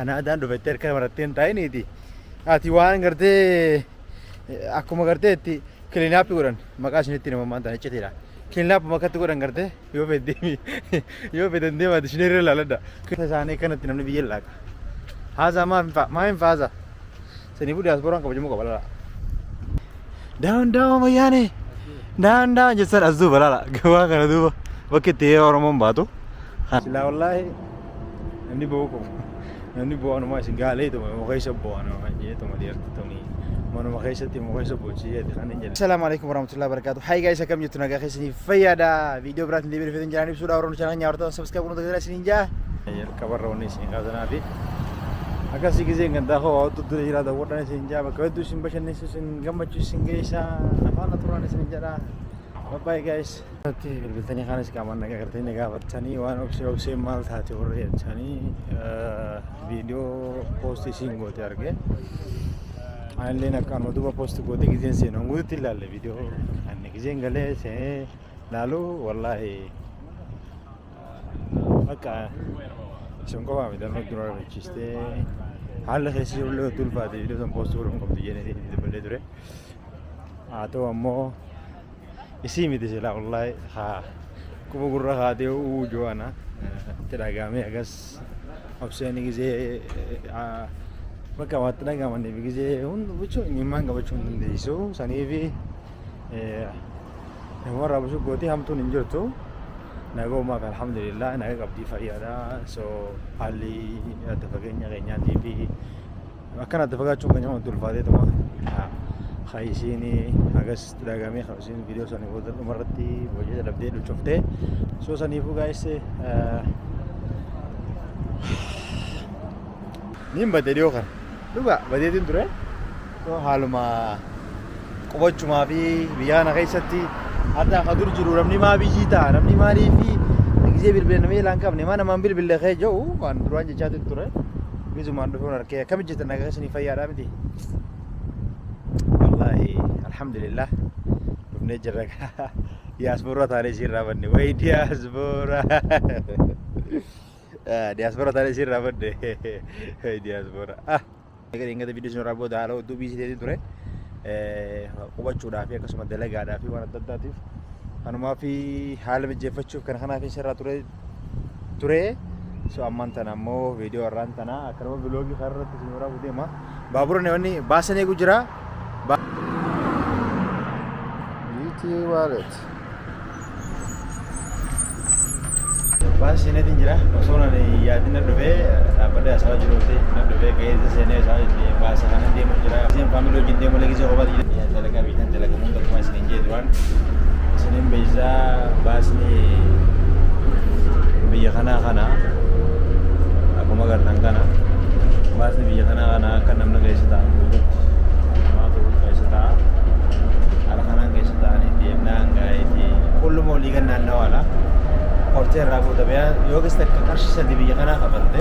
Ana adaan dhufettee harka maratteen taa'iniiti. Ati waan gartee akkuma garteetti kiliinaappii godhan maqaa isinitti namummaan ta'an icciteedha. Kiliinaappii makkatti godhan gartee yoo fedhan deemaati isin irra ilaaladha. Kisa isaanii kanatti namni biyya laaqa. Haazaa maa hin faaza? Saniifuu diyaaspooraan kabajamuu qaba laala. Daawun wayyaane. Daawun jettan as duuba laala. Gabaa kana duuba bakki itti Oromoon baatu. Silaa wallaahi namni bo'oo qabu. Namni bo'oo isin gaalee tuma mukeessa bo'oo jedhama deerti tuni. Manuma keessatti mukeessa bo'ochi jedhe kan hin jedhe. Assalaamu alaikum warahmatullahi wabarakatuh. Hayi guys akkam jirtu nagaa keessanii fayyaadha. Viidiyoo biraatiin deebiin fedhan jiraan ibsuudha. Oromoo chaanal nyaarota subscribe gochuun tajaajila isiniin jaa. Kabarra wanni isin qaasanaa fi akkasii giseen kan taa'oo waa'uutu dura jiraata godhan isin jaa bakka hedduu isin bashannansiisu isin gammachuu isin geessaa afaan turaan isin jedha. Bye guys. Bilbiltanii kaanis qaamaan nagaa gartanii gaafatanii waan obsee maal taate warra jedhanii viidiyoo poostii isin goote arge. Anillee akkaan duuba poostii goote giseen seenuun guututti ilaalle viidiyoo kan giseen galee seenee laaluu wallaahi akka isin qofaa midhaan dura rafachiistee haala keessa jirullee tulfaate viidiyoo san poostii godhuun qabdu jedhanii dabalee ture. Haa ta'u ammoo isii miti silaa wallaahi haa kuma gurra haatee uujoo itti dhagaamee agas obseen gisee bakka waatti dhagaamaniif gisee hundi buchuu imimmaan qabachuu hin dandeessu saniifi namarraa bushuu gootii hamtuun hin jirtu nagoomaaf alhamdulillah naga qabdii fayyaadha so haalli adda fageenya keenyaatii fi akkan adda fagaachuun keenya wanti ulfaatee tuma Khaisiini agas dagamee khaisiin viidiyoo sana booda dhumarratti hojii dhabdee dhuchoftee so saniifuu guys niin badee dhiyoo kana dhugaa badeetiin ture so haaluma qubachumaa fi biyya kana keessatti adda akka dur jiru namni maa biyyii ta'a namni maalii fi gisee bilbila namee laan qabne maa namaan bilbila kee jiru waan duraan jechaatiin ture bisumaan dhufuun harkee akkam jettan nagaa keessanii fayyaadhaa miti. الحمد لله بنجرك دياسبورا تاري سير رابني وي دياسبورا دياسبورا تاري سير رابني دياسبورا اگر ingat video sun rabo daalo du bisi dedi ture qubachuudha fi akkasuma dalagaadhaa fi waan adda addaatiif kanuma fi haala mijeeffachuuf kan kanaaf sirraa ture so amman tana ammoo video irraan tana akkanuma vlogii kanarratti isin waraabu deema baabura wanni baasanii jira wallet bas ini tinjira osona ni yaadina dhufe dhaabbata isaa jiruuti na dhufe keessa seenee isaa baasa kana deemu jira isin family wajjin deemu lagi soba dalagaa bitan dalagaa mun tokkuma isin jee duran isinin beeysa baasni biyya kana akkuma gartan kana baasni biyya kana kan namna keessa ta'an maatu keessa ta'a ala kanaan keessa ta'anii deemnaan gaa'eeti kulluma olii gannaan nawaala hortee irraa fuutamee yoo gasta qarshii sadii biyya kanaa qabatte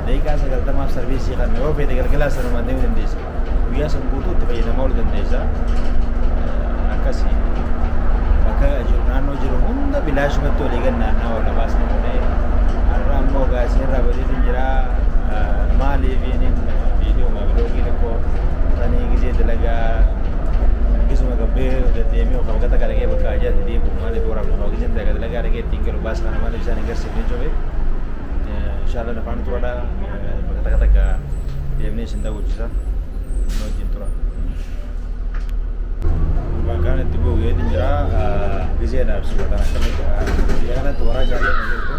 daqiiqaa 90 sarviisii kan yoo fedhe galgalaa sanumaan deemuu dandeessa guyyaa san guutuu itti fayyadamaa ooluu dandeessa akkasii bakka jiru naannoo jiru hunda bilaashumatti olii gannaan nawaala baasni kunee har'a ammoo gaasii irraa badeetiin jira maaliifiin viidiyoo maabiloogii tokko sanii gisee dalagaa gisuma gabbee deemee of kata kalaqee bakka ajaa'ibaa deemu maaliif waraabna yoo giseen dalagaa dhagee ittiin galu baasa kana maaliif isaan agarsiifnee joobe inshallah nafaan turadha bakka takka deemnee isin daawwachiisa wajjin tura bakkaan itti buugeetiin jira giseedhaaf sibatan akkamitti biyya kanatti waraa gaariin jirtu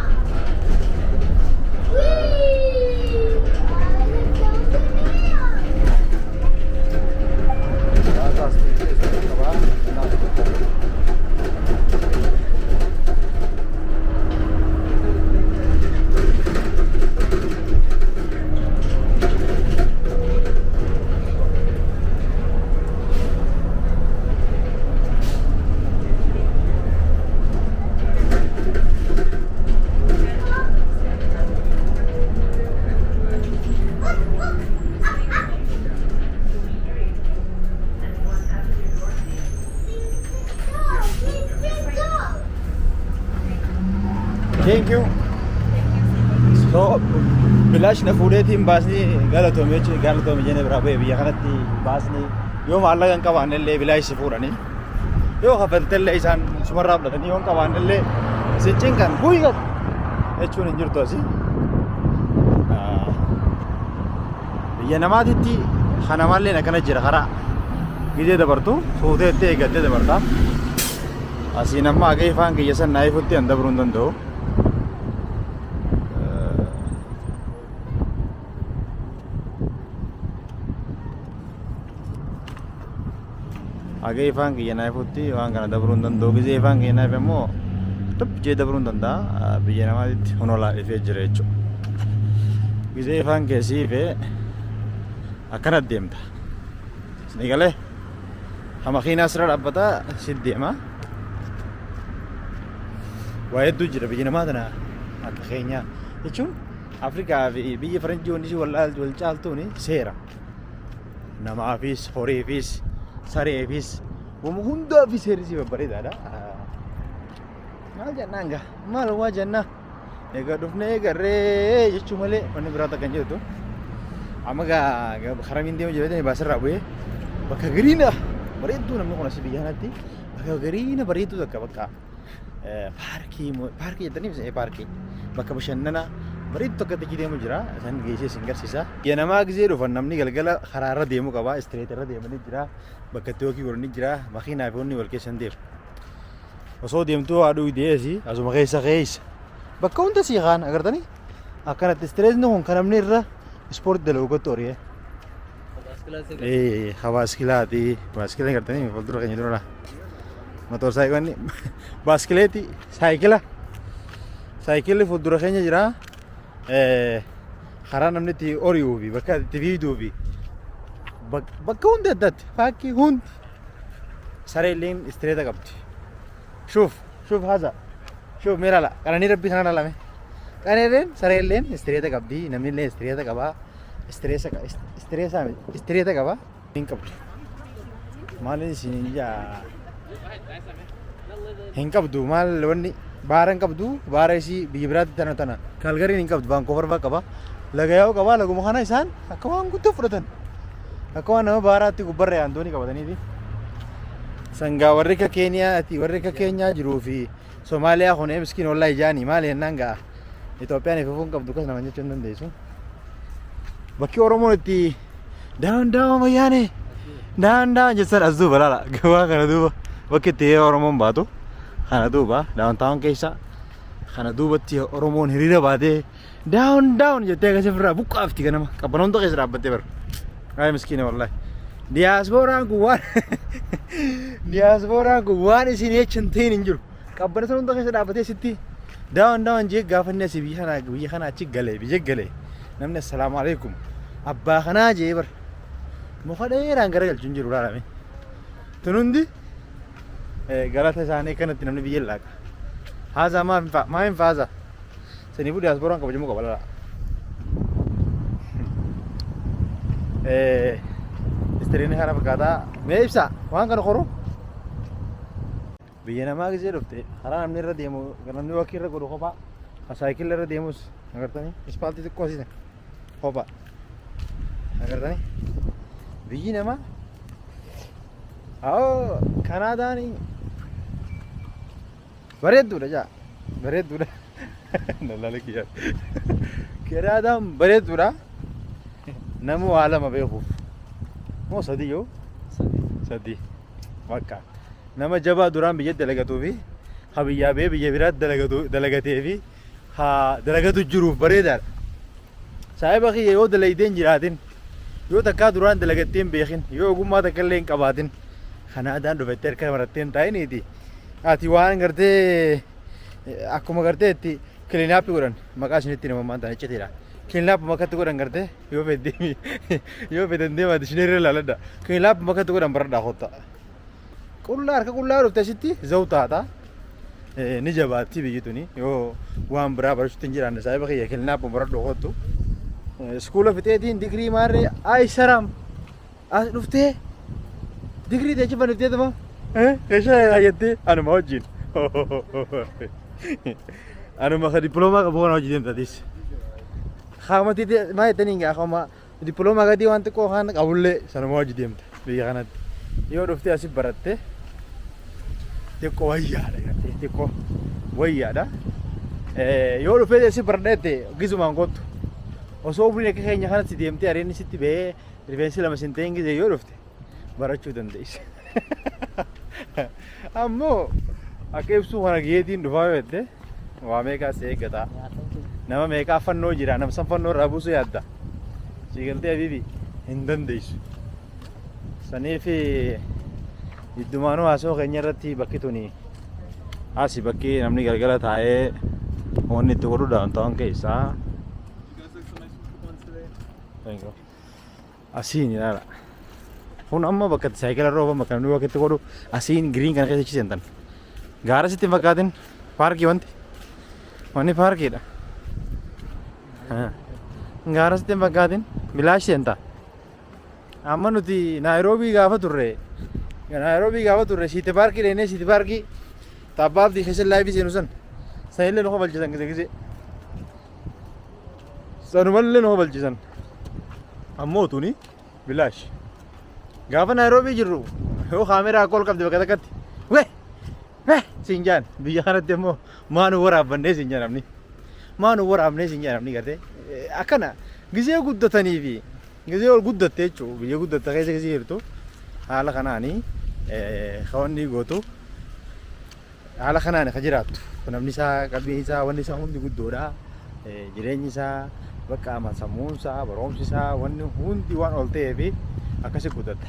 bilaash na fuudheetiin baasni galatoome jechuun galatoome jennee biraa ba'e biyya kanatti baasni yoo maallaqa hin qabaanne illee bilaash si fuudhanii yoo kaffaltee illee isaan sumarraa fudhatanii yoo hin qabaanne illee isin cinqan bu'igat jechuun hin jirtu asii. Biyya namaatitti kanamaallee akkana jira karaa gidee dabartu fuuteettee eeggattee dabarta. Asiin amma akka ifaan kiyya san naayifutti an dabruu hin danda'u. Aga ifaan kiyya naayifutti waan kana dabruu hin danda'u. Gizee ifaan kiyya naayif immoo jee dabruu hin danda'a. Biyya namaatitti honolaa ifee jira jechuudha. Gizee ifaan keessi ifee akkana deemta. Ni galee makiinaa asirra dhaabbataa si deema. Waa hedduu jira biyya namaa tana akka keenyaa jechuun Afrikaa fi biyya Faranjii wanti wal caaltuun seera. Namaafis, horiifis, sareefis, waan hundaafis seerri si babbareedaadha. Maal jennaan gaa? Maal waa jennaa? Egaa dhufnee eegarree jechuu malee wanni biraa takka hin jirtu. Amma gaa haramiin deemu jedhamee baasirraa bu'ee bakka gariina bareedduu namni kun asii biyya kanatti bakka gariina bareedduu takka bakka paarkii jettanii paarkii bakka bashannana bareedduu takka itti deemu jira isaan geessee isin garsiisa. Biyya namaa gizee dhufan namni galgala karaarra deemu qaba istireet irra deemanii jira bakka itti yookiin godhanii jira makiinaa fi wanni wal keessa hin deemu. Osoo deemtuu haaduu ideesi asuma keessa bakka hunda sii kaan agartanii akkanatti istireetni kun kan namni irra ispoortii dalagu gotti horii. Baaskilaati baaskila agartanii fuuldura keenya dura motor saayikilli baaskileeti saayikilli fuuldura keenya jira. Karaa namni itti horiyuu fi bakka itti fiigduu fi bakka hundi addatti fakkii hundi sareelleen istireeta qabdi. Shuuf haza shuuf meelaala qananii rabbii sana dhalame qaneerreen sareelleen istireeta qabdi namni illee istireeta qabaa istireeta qabaa hin qabdu. Maaliin isin hin qabdu maal wanni baara hin qabdu baara isii biyya biraatti tana Kaalgariin hin qabdu Vaankoover fa'aa qaba laga yaa'u qaba laguma kana isaan akka waan guddoo fudhatan akka waan nama baaraatti gubbarra yaandoonii qabataniifi sangaa warri akka Keeniyaati warri akka Keenyaa jiruu fi Somaaliyaa kun miskiin wallaa ijaanii maali jennaan ga'a Itoophiyaan ifuun qabdu kas nama jechuu hin dandeessu. Bakki Oromoon itti daawwan wayyaane daawwan jettan as duuba laala gabaa kana duuba bakki itti Oromoon baatu kana duuba daawwantaawwan keessa kana duubatti Oromoon hiriira baatee daawwan jettee akkasii ofirraa buqqaafti ganama qabbanoota keessa dhaabbattee bara. Ay miskiina wallaahi. Diyaaspooraan kun waan isin jechan ta'in hin jiru. Qabbana sana hunda keessa dhaabbatee sitti daawwan jee gaafannee asii biyya kana achi galee biyya galee namni assalaamu alaikum abbaa kanaa jee bar muka dheeraan garagalchu hin jiru laalame. Tun hundi galata isaanii kanatti namni biyya laaqa. Haazaa maa hin faaza saniifuu diyaaspooraan kabajamuu qaba lala. Istiriin kana fakkaataa mee ibsa waan kana qoru biyya namaa gisee dhufte karaa namni irra deemu namni wakii irra godhu kophaa saayikilli irra deemus agartanii ispaaltii xiqqoo asiisan kophaa agartanii biyyi namaa haa Kanaadaanii bareedduudha jaa bareedduudha daldala kiyyaa Kanaadaan bareedduudha namu waa lama beekuuf moo sadii yoo sadii bakka nama jabaa duraan biyya dalagatuu fi habiyyaa bee biyya biraatti dalagatee fi haa dalagatu jiruuf bareedaadha. Saahiba kiyya yoo dalayteen jiraatin yoo takkaa duraan dalagatteen beekin yoo ogummaa takka illee hin qabaatin Kanaadaan dhufettee harka maratteen taa'iniiti ati waan gartee akkuma gartee itti kiliinaappii godhan maqaa isinitti namammaan ta'an icceteedha. Kiliinaap makkatti godhan gartee yoo fedhan deemaa dishineerri ilaaladha. Kiliinaap makkatti godhan baradhaa hotta. Qullaa harka qullaa dhufte asitti za'u taata. Ni jabaatti biyyi tuni yoo waan biraa barachuutti hin jiraanne saahiba kiyya kiliinaap baradhaa hottu. Iskuula fixeetiin digirii maarree Aayisaraam as dhuftee digirii teechifa dhufteetuma keessa ayyattee anuma wajjin anuma ka diploomaa qabu kana hojii deemtatis. خامتي ما يتنين خاما دبلوما قدي وانت كو خان قبل سنة واجد يمت بيجانا يو رفتي أسيب برته تكو ويا ده تكو ويا ده يو رفتي أسيب برته جزء مانقط وصوبني كهني خانة سيديمتي أريني سيتي به ريفنسي لما سنتين جزء يو رفتي برا دنديس أمو أكيد سوى نجيدين دفاع بده واميكا سيكتا نما ميكا فنو جرا نما سنفنو رابوسو يادا سيغلتي أبيبي هندن ديش سني في الدمانو هاسو غنيا رتي بكيتوني هاسي بكي نمني غلغلا تاي هوني تورو داونتاون كيسا Thank you. Asin ya. Hun amma bakat cycle roba makan dua kita kodo asin green kan kayak cicen tan. Gara sih timbak kadin park iwanti. Mana park ida? Gara sih timbak kadin bilash enta. Amma nuti Nairobi gafa turre. Nairobi gafa turre sih park ida ini sih park i. Tabab di hasil live sih nusan. Saya le noho balcisan gitu. Sanuman le noho balcisan. Ammo tu ni bilash. Gaafa Nairobi jirru yoo kaameraa kol qabde bakka takkatti sinjaan biyya kanatti immoo maanu waraabannee sinjaan namni maanu waraabnee sinjaan namni gartee akkana gizee guddatanii fi gizee ol guddatte jechuun biyya guddatta keessa gizee jirtu haala kanaanii kawanni gootu haala kanaani ka jiraattu namni isaa qalbiin isaa wanni isaa hundi guddoodha jireenyi isaa bakka ama sammuun isaa barumsi isaa wanni hundi waan ol ta'ee fi akkasi guddatta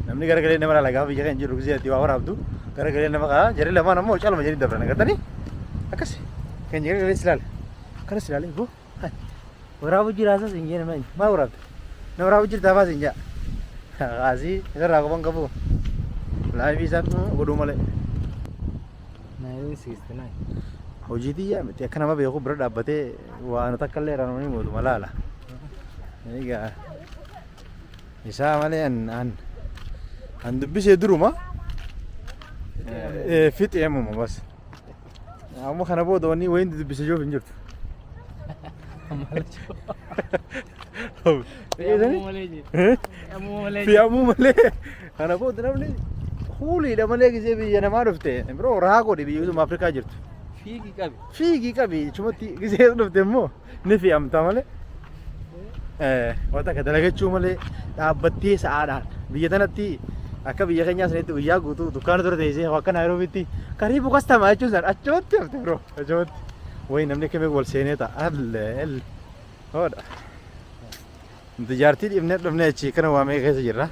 namni garagalee nama lalagaa biyya kan jiru gizee ati waa waraabdu garagalee nama kaa jarri lamaan ammoo caaluma jedhanii dabran agartanii akkasi kan garagalee silaale kana silaale boo waraabu jiraasa sinjee nama maa waraabda na waraabu jirtaa baa sinjaa asii irraa qaban qabu laayifii isaan godhuu malee 1969 hojii xiyyaa miti akka nama beeku bira dhaabbatee waan takka illee irraa namni mootu malaala egaa isaa malee an dubbisee duruma fixee ammoo bas ammoo kana booda wanni wayin dubbisee joof hin jirtu fi ammoo malee kana booda namni huuliidha malee gisee biyya namaa dhufte biroo rahaa godhe biyyootuma Afrikaa jirtu fiigii qabi chumatti gisee dhufte immoo ni fi amta malee wanta akka dalagachuu malee dhaabbattee sa'aadhaan biyya tanatti akka biyya keenyaa sanitti guyyaa guutuu dukkaana dura teessee akka Naayiroobiitti kariibu kastamaa jechuun san achumatti hafte biroo achumatti wayi namni akkamiin wal seenee ta'a allee hoodha nuti jaartii dhiibnee dhufnee achi kana waamee keessa jirra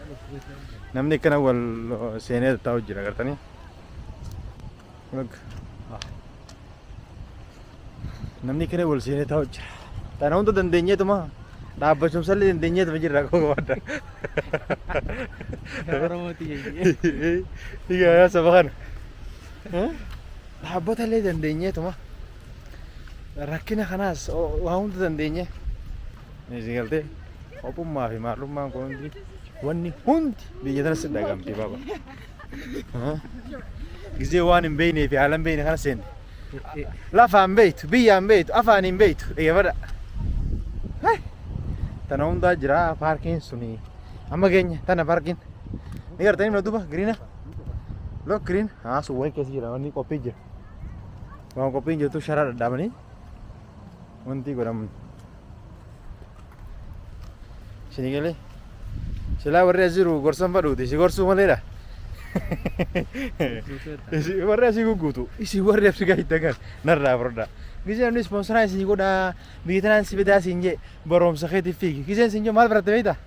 namni akkana wal seenee taa'u jira agartanii namni akkana wal seenee taa'u jira tana hunda dandeenyeetuma dhaabbachuun sallee dandeenyeetuma jirra koo wadda yaa saba kana dhaabbata illee dandeenyeetuma rakkina kanaas waa hunda dandeenye isin galtee qophummaa fi maalummaan kun hundi wanni hundi biyya tanas dhagamti baba gisee waan hin beeknee fi haala hin beekne kana seenne lafaan beektu biyyaan beektu afaan hin beektu dhaggeeffadha tana hundaa jira paarkiin suni amma keenya tana paarkiin ni gartanii mana duuba giriina lok giriin sun wayii keessa jira wanni qophii jira waan qophiin jirtu sharaa dhadhaabanii wanti godhamu isinii galee silaa warri as jiru gorsan fadhuuti isi gorsuu maleedha warri asii gugguutu isi warri Afrikaa hiddagan narraa furdha gisee namni ispoonsaraa isinii godhaa biyya tanaan si fidaa siin jee barumsa keetiif fiigi giseen siin jee maal baratte beektaa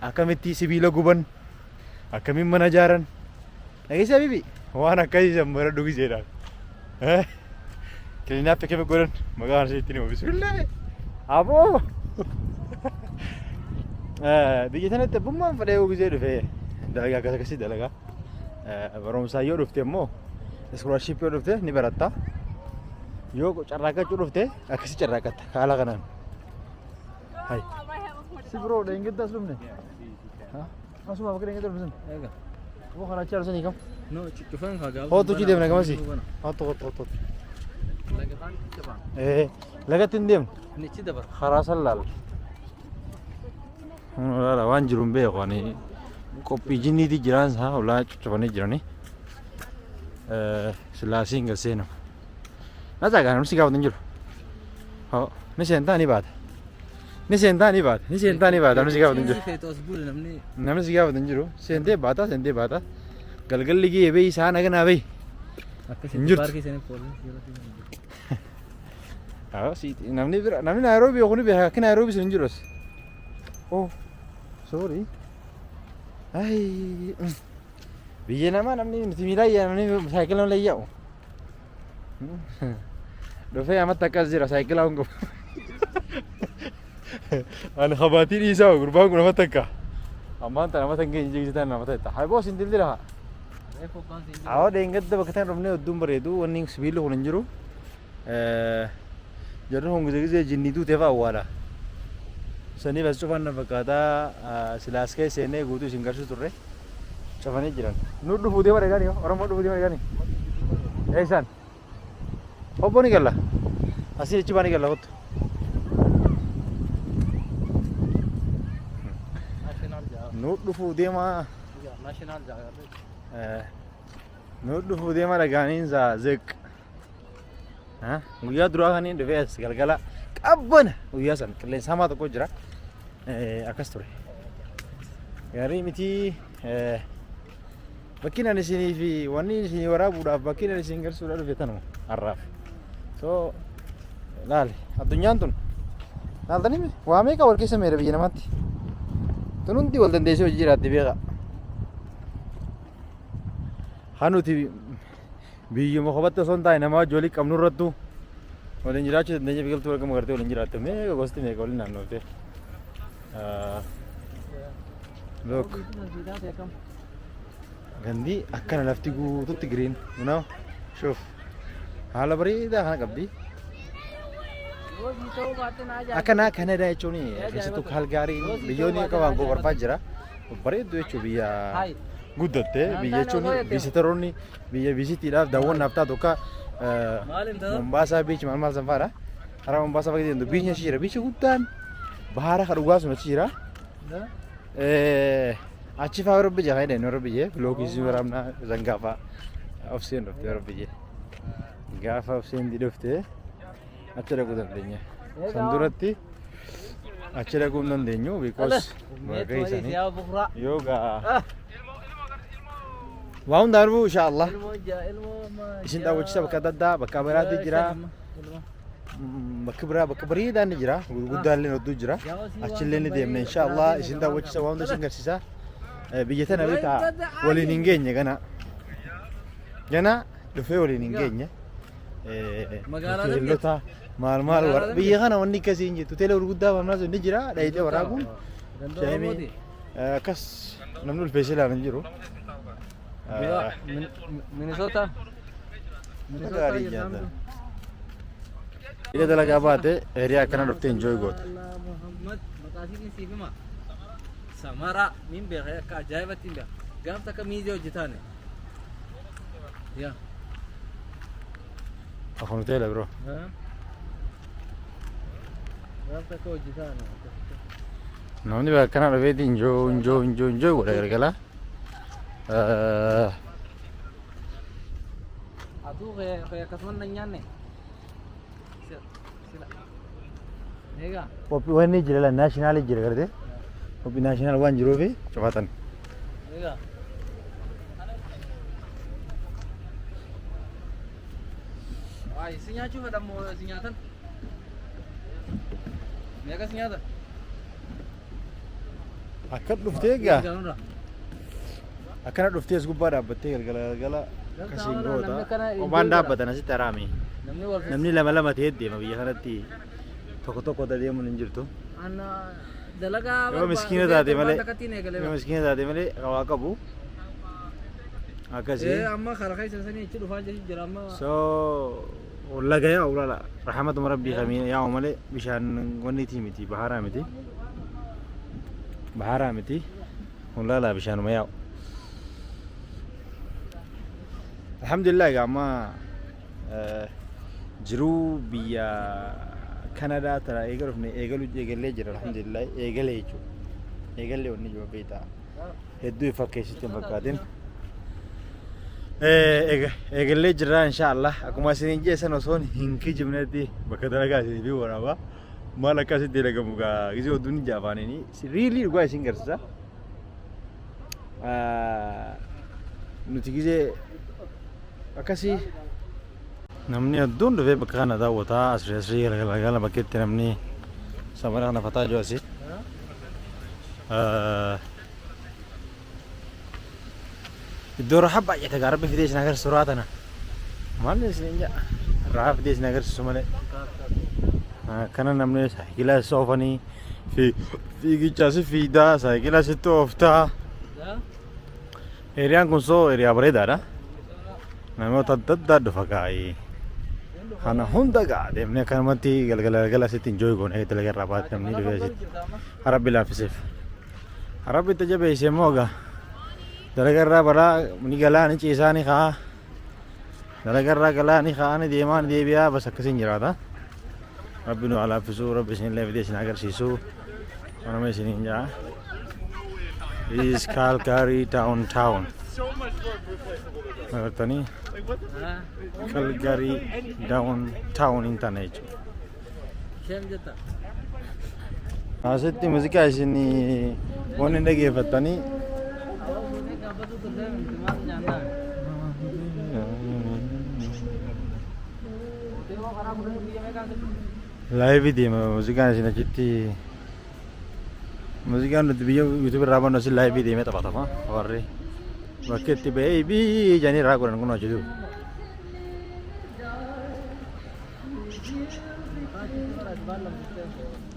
akkamitti sibiila guban akkamiin mana ijaaran dhageessaa bibi waan akkasii san baradhu giseedhaan kilinaaf akkami godhan maqaan isheetti ni bismillah aboo biyya tanatti abbummaan fadhee gisee dhufee dalagaa akkas akkasii dalagaa barumsaa yoo dhufte immoo iskoolashiip yoo dhufte ni baratta yoo carraaqqachuu dhufte akkasii carraaqqatta haala kanaan hay si biroo dheengadda as dhufne asuma bakka dheengadda dhufne moo kana achi arsanii kam hootu chi deemna gamasi hootu لقيت ندم نيجي دبر خلاص اللال لا وان جرون بيه يعني كوبي جيني دي جيران ها ولا تشوفني جيراني سلاسين قسينا لا تاجا نمسك قاعد نجرو ها نسين تاني بعد نسين تاني بعد نسين تاني بعد نمسك قاعد نجرو نمسك قاعد نجرو سنتي بعد قال لي جي بي سانا كنا بي نجرو سيتي نمني نيروبي يقولي بها كنا نيروبي سنجروس أوه سوري أي بيجينا ما نمني متميلاي نمني سايكل ولا ياو لو في أمات تكازيرا سايكل أونكو أنا خباتي لي ساو قربان كنا متكا أما أنت أنا متكا إنجي جتان أنا متكا هاي بوس إنتي لها أو دينغت ده بكتان ربنا قدوم بريدو ونين سبيلو وننجرو جرّن هم جزء جنيدو تفا وارا سني بس شوفنا بكاتا سلاسكي سنة غوتو سينغرسو توري شوفني جيران نودو فودي ما رجعني أورام نودو فودي ما رجعني إيشان هبوني كلا أسير تجيباني كلا هوت نودو فودي ما نودو فودي ما رجعني زك ها ويا دروغاني دفيس غلغلا قبنا ويا سن كلين سما تكو جرا اكستوري ياري متي بكينا نسيني في وني نسيني ورا بودا بكينا نسينغر سودا فيتانو عراف سو لالي الدنيا انتن نالدني وامي کا وركي سمير بينا مات تنونتي ولدن ديسو جيرات ديبيغا هانوتي بيجي مخبط سونتا إنما جولي كم نور رتو ولين جراتش نجيب بيقول تورك مغرتي ولين جراتو مي غوستي مي قولين نانو تي لوك غندي أكنا لفتيكو توتي جرين مناو شوف حالا بريدا هنا قبدي أكنا كندا يشوني كيسة تكال غاري بيوني كمان غوبر فاجرا بريد يشو بيا guddate biyya jechuun visitoroonni biyya visitiidhaaf daawwannaaf taatu akka Mombaasaa biichi maal sanfaadha karaa Mombaasaa bakka jennu biichi achi jira biichi guddaan bahaara kan dhugaa sun achi jira achi faa Rabbi jee fayyadee inni Rabbi jee lookisii waraabnaa zan gaafa ofseen dhufte Rabbi jee gaafa ofseen dhufte achi dhaquu dandeenya san duratti achi dhaquu hin dandeenyu because maqaa isaanii yoogaa وهم داربو إن شاء الله. إيشين دا وجسا بكتادا بكاميرات جرا بكبري دا نجرا وقدر لنا دو جرا أشيل لنا ديمنا إن شاء الله إيشين دا وجسا وهم دا شنكر سيسا بيجتنا بيتا ولي نينجينيا جنا دفع ولي نينجينيا لوتا مال ور بيجانا وني كسينجي تتلا ورقدا ومناز نجرا لا يدا وراقون شايمي كاس نمنو الفيشل على نجرو مينيسوتا إذا دلك أباته هريا كنا رفتين جوي قط محمد متاسين سيفما سمارا مين بيها كأجايبة تيمبا قام تك ميزو جتانه يا أخون تيلا برو قام تك جتانه نوني بقى كنا رفتين جو ولا كلا Aduh kayak ketemuan nanya nih. Sila. Nega. Kopi wani jira national jira karte. Kopi national 1 fi cepatan. Nega. Ay, sinya cuba ada mau sinyatan. Nega sinyatan. Akad luftega. Akana dhuftees gubbaa dhaabbattee galgala akkasiin goota qophaan dhaabbatan asitti haraami namni lama ta'ee deema biyya kanatti tokko deemuun hin jirtu yoo miskiina taate malee waa qabu akkasii soo laga yaa'u laala rahamatuma rabbii kamiin yaa'u malee bishaan wanniitii miti baharaa miti laala bishaanuma yaa'u الحمد لله يا جماعة جرو بيا Canada tara eegalee jira alhamdulillah eegalee jechuudha. Eegalee wanni jiru beektaa hedduu fakkeessitti hin fakkaatin. Eegalee jira inshaallah akkuma isiniin jeessan osoo hin kijibnetti bakka dalagaa isinii fi waraabaa maal akkasitti dalagamuu gaa gisee odduun jaafaanini riilii dhugaa isin garsiisa. Nuti gisee akkasii namni hedduun dhufee bakka kana daawwataa asirrii galgala bakkeetti namni samara kana fataa jiru asii. Iddoo raaxa baay'ata gaa rabbi fidee isin agarsiisu suuraa tana. Maalli isin jaa raaxa fidee isin agarsiisu malee. Kana namni saayikila soofanii fiigichaas fiidaa saayikila sitti ooftaa. Eriyaan kun soo eriyaa bareedaadha. Namoota adda addaa dhufa gaa'ee. Kana hunda gaa deemnee akkanumatti galgala sitti enjoy goone dalagaa irraa baate namni dhufee sitti. Harabbi laaffiseef. Harabbi itti jabeessee immoo gaa dalagaa irraa baraa ni galaa ni ciisaa ni ka'aa. Dalagaa irraa galaa ni ka'aa ni deemaa ni deebi'aa bas akkasiin jiraata. Rabbi nu alaafisuu rabbi isin illee fidee isin agarsiisuu. Kanuma isiniin jaa. This is Calgary downtown. Agartanii Calgary downtown internet. Asitti muuziqaa isin wanni dhageeffattanii live deema muuziqaan isin achitti muuziqaan nuti biyya YouTube irraa bannu asin live deemee taphatama warri bakkeetti baby janii irraa godhan kun hojjetu.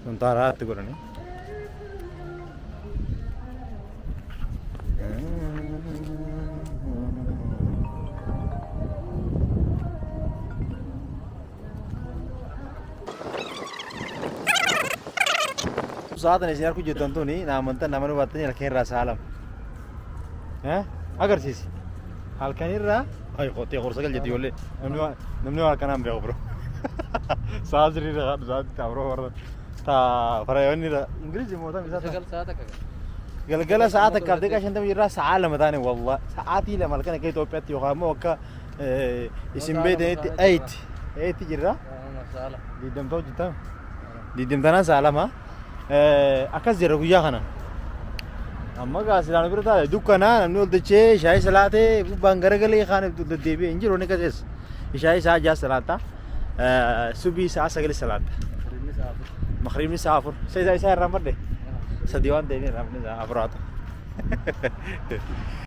Kun taaraatti godhani. Saat ini sinar ku jutaan tu ni, nama mentah nama nu batanya halkan rasa alam. Agar sih, halkan irra, ayo kau tiap orang jadi oleh, namanya halkan am berapa bro? Saat ini dah saat bro orang, ta perayaan ini dah Inggris semua tak bisa. Gal saat tak kerja kan centang irra salam tanya wallah, saat ini lah malkan kayak itu peti orang mau ke isim beda 8 jirra. Di dalam tu jutaan, di dalam tanah salam ha. Akkas jira guyyaa kana amma gaa silaan bira taa'e dukkanaa namni ol dachee shaayii salaatee gubbaan garagalee kaan deddeebi'ee hin jiru ni qacees shaayii isaa 6 salaata subii isaa 9 salaata maghriibni isaa 4 isaa irraa madde sadii waan ta'eef irraa madde afuraata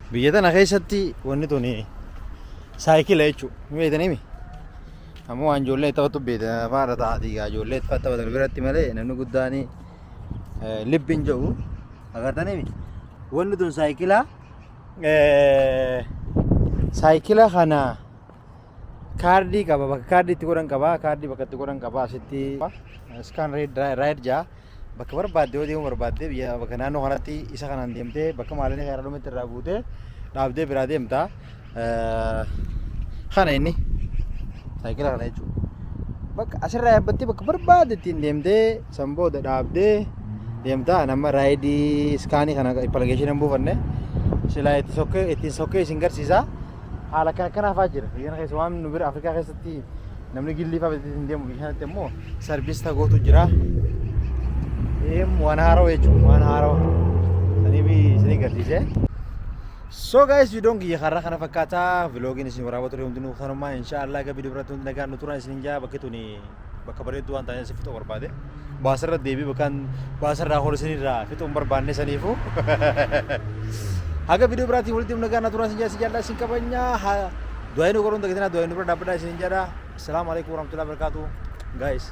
biyya tana keessatti wanni tuni saayikila jechuudha ni beektaniimi amma waan ijoollee taphatu beektan faara taa'atii gaa ijoollee taphatan biratti malee namni guddaanii libbin jiru agartanii wanni tun saayikila kana kaardii qaba bakka kaardii itti godhan qaba kaardii bakka itti godhan qaba asitti scan ride jaa bakka barbaadde yoo deemuu barbaadde biyya bakka naannoo kanatti isa kanaan deemtee bakka maalanii karaa dhumetti irraa buutee dhaabdee biraa deemta kana inni saayikila kana jechuudha bakka asirraa yaabbattee bakka barbaadde ittiin deemtee sanbooda dhaabdee deemta nama raayidii iskaanii kana appilikeeshinii buufanne silaa ittiin sokkee isin garsiisa haala kanaafaa jira biyya keessa waan nu bira Afrikaa keessatti namni gilliifaa ittiin deemu biyya kanatti immoo sarbiis tagootu jira waan haarawa jechuudha waan haarawa saniif isinii garsiise. So guys, videoon kiyya karraa kana fakkaataa vloogiin isin waraabatu ture hundinuu kanummaa inshaallah gabii dubaratti hundi nagaan nu turan isin jaa bakki tuni bakka bareedduu waan taanee si fixuu barbaade baasarra deebii bakkaan baasarraa hol isinirraa fixuu hin barbaanne saniifu haga video biraatti walitti nagaan na turan isin jaa isin jaalladha isin kabajaa du'aa inni godhuun tajaajila du'aa inni bira dhaabbadhaa isin jedha. Assalaamu alaikum warahmatullahi wabarakatuh guys.